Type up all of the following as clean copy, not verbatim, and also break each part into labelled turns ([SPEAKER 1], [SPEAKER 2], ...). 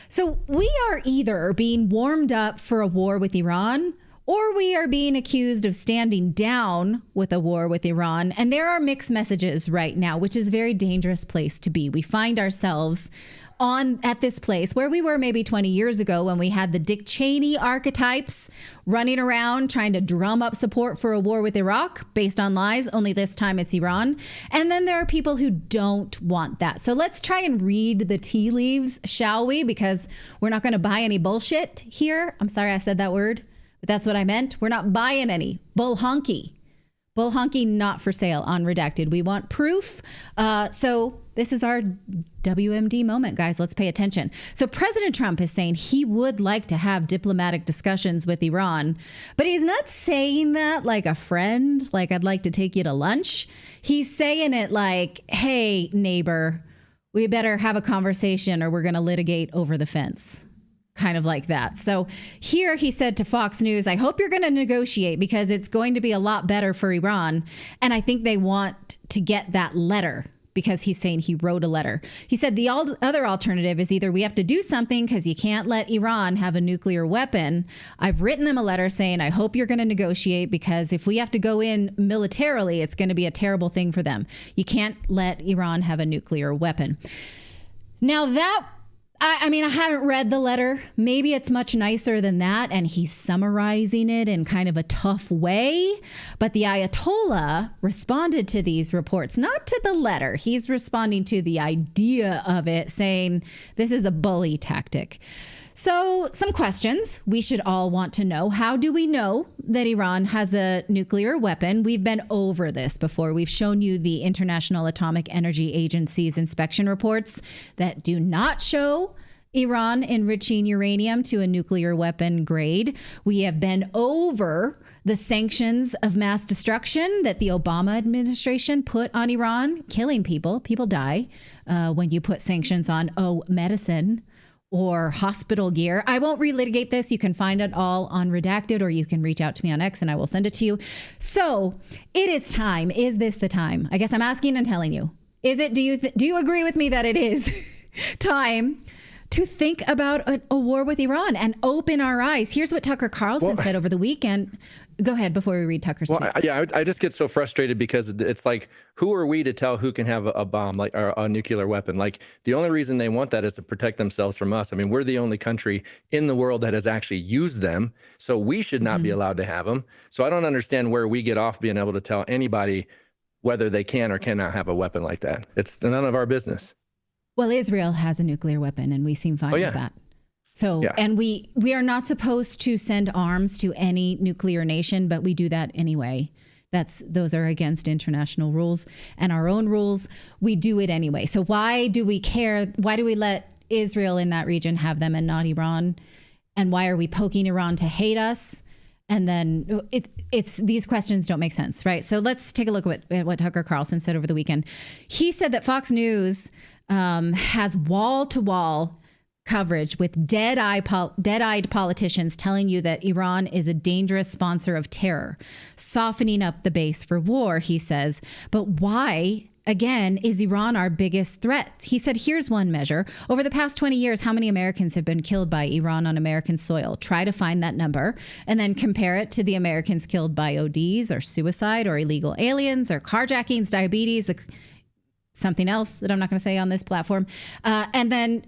[SPEAKER 1] So we are either being warmed up for a war with Iran, or we are being accused of standing down with a war with Iran. And there are mixed messages right now, which is a very dangerous place to be. We find ourselves at this place where we were maybe 20 years ago when we had the Dick Cheney archetypes running around trying to drum up support for a war with Iraq based on lies, only this time it's Iran. And then there are people who don't want that. So let's try and read the tea leaves, shall we? Because we're not going to buy any bullshit here. I'm sorry I said that word, but that's what I meant. We're not buying any bull honky. Bull honky not for sale on Redacted. We want proof. So this is our WMD moment, guys. Let's pay attention. So President Trump is saying he would like to have diplomatic discussions with Iran, but he's not saying that like a friend, like I'd like to take you to lunch. He's saying it like, hey, neighbor, we better have a conversation or we're going to litigate over the fence. Kind of like that. So here he said to Fox News, I hope you're going to negotiate because it's going to be a lot better for Iran. And I think they want to get that letter because he's saying he wrote a letter. He said the other alternative is either we have to do something because you can't let Iran have a nuclear weapon. I've written them a letter saying, I hope you're going to negotiate because if we have to go in militarily, it's going to be a terrible thing for them. You can't let Iran have a nuclear weapon. Now that I mean, I haven't read the letter. Maybe it's much nicer than that. And he's summarizing it in kind of a tough way. But the Ayatollah responded to these reports, not to the letter. He's responding to the idea of it, saying this is a bully tactic. So some questions we should all want to know. How do we know that Iran has a nuclear weapon? We've been over this before. We've shown you the International Atomic Energy Agency's inspection reports that do not show Iran enriching uranium to a nuclear weapon grade. We have been over the sanctions of mass destruction that the Obama administration put on Iran, killing people. People die when you put sanctions on, medicine or hospital gear. I won't relitigate this. You can find it all on Redacted, or you can reach out to me on X and I will send it to you. So it is time. Is this the time? I guess I'm asking and telling you. Is it? Do you agree with me that it is time to think about a war with Iran and open our eyes? Here's what Tucker Carlson said over the weekend. Go ahead before we read Tucker's tweet.
[SPEAKER 2] I just get so frustrated because it's like, who are we to tell who can have a bomb, like, or a nuclear weapon? Like, the only reason they want that is to protect themselves from us. I mean, we're the only country in the world that has actually used them, so we should not be allowed to have them. So I don't understand where we get off being able to tell anybody whether they can or cannot have a weapon like that. It's none of our business.
[SPEAKER 1] Well, Israel has a nuclear weapon, and we seem fine with that. So, and we are not supposed to send arms to any nuclear nation, but we do that anyway. Those are against international rules and our own rules. We do it anyway. So why do we care? Why do we let Israel in that region have them and not Iran? And why are we poking Iran to hate us? And then it's these questions don't make sense, right? So let's take a look at what Tucker Carlson said over the weekend. He said that Fox News has wall-to-wall coverage with dead-eyed politicians telling you that Iran is a dangerous sponsor of terror, softening up the base for war, he says. But why, again, is Iran our biggest threat? He said, here's one measure. Over the past 20 years, how many Americans have been killed by Iran on American soil? Try to find that number and then compare it to the Americans killed by ODs or suicide or illegal aliens or carjackings, diabetes, something else that I'm not going to say on this platform. And then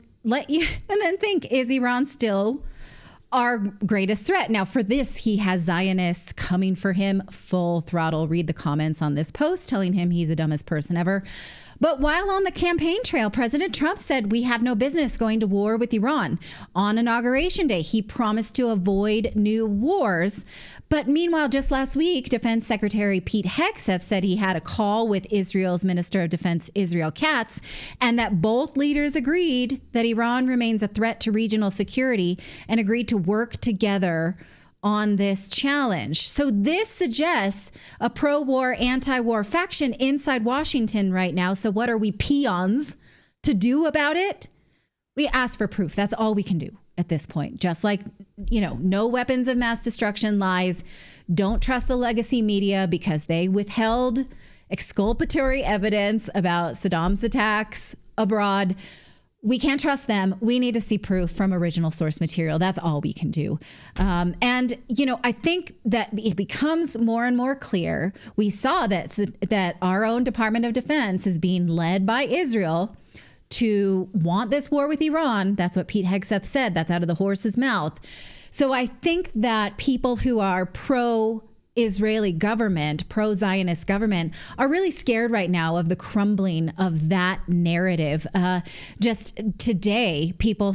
[SPEAKER 1] think, is Iran still our greatest threat? Now, for this, he has Zionists coming for him full throttle. Read the comments on this post telling him he's the dumbest person ever. But while on the campaign trail, President Trump said we have no business going to war with Iran. On Inauguration Day, he promised to avoid new wars. But meanwhile, just last week, Defense Secretary Pete Hegseth said he had a call with Israel's Minister of Defense, Israel Katz, and that both leaders agreed that Iran remains a threat to regional security and agreed to work together on this challenge. So this suggests a pro-war, anti-war faction inside Washington right now. So what are we peons to do about it? We ask for proof. That's all we can do at this point. Just like, no weapons of mass destruction lies. Don't trust the legacy media because they withheld exculpatory evidence about Saddam's attacks abroad. we can't trust them. We need to see proof from original source material. That's all we can do. And, you know, I think that it becomes more and more clear. We saw that our own Department of Defense is being led by Israel to want this war with Iran. That's what Pete Hegseth said. That's out of the horse's mouth. So I think that people who are pro-Israeli government, pro-Zionist government, are really scared right now of the crumbling of that narrative. Just today, people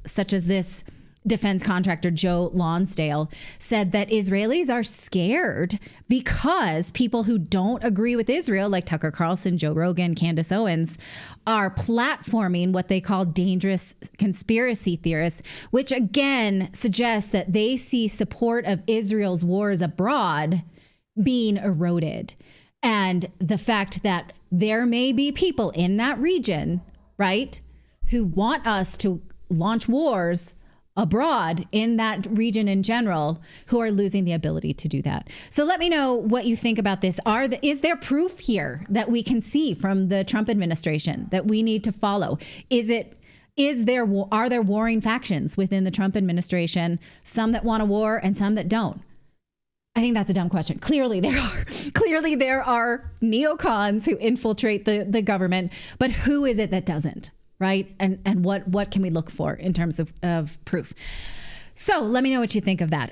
[SPEAKER 1] such as this defense contractor Joe Lonsdale said that Israelis are scared because people who don't agree with Israel, like Tucker Carlson, Joe Rogan, Candace Owens, are platforming what they call dangerous conspiracy theorists, which again suggests that they see support of Israel's wars abroad being eroded. And the fact that there may be people in that region, right, who want us to launch wars abroad in that region in general, who are losing the ability to do that. So let me know what you think about this. Is there proof here that we can see from the Trump administration that we need to follow? Are there warring factions within the Trump administration, some that want a war and some that don't? I think that's a dumb question. Clearly there are. Clearly there are neocons who infiltrate the government, but who is it that doesn't? Right? And what can we look for in terms of proof? So let me know what you think of that.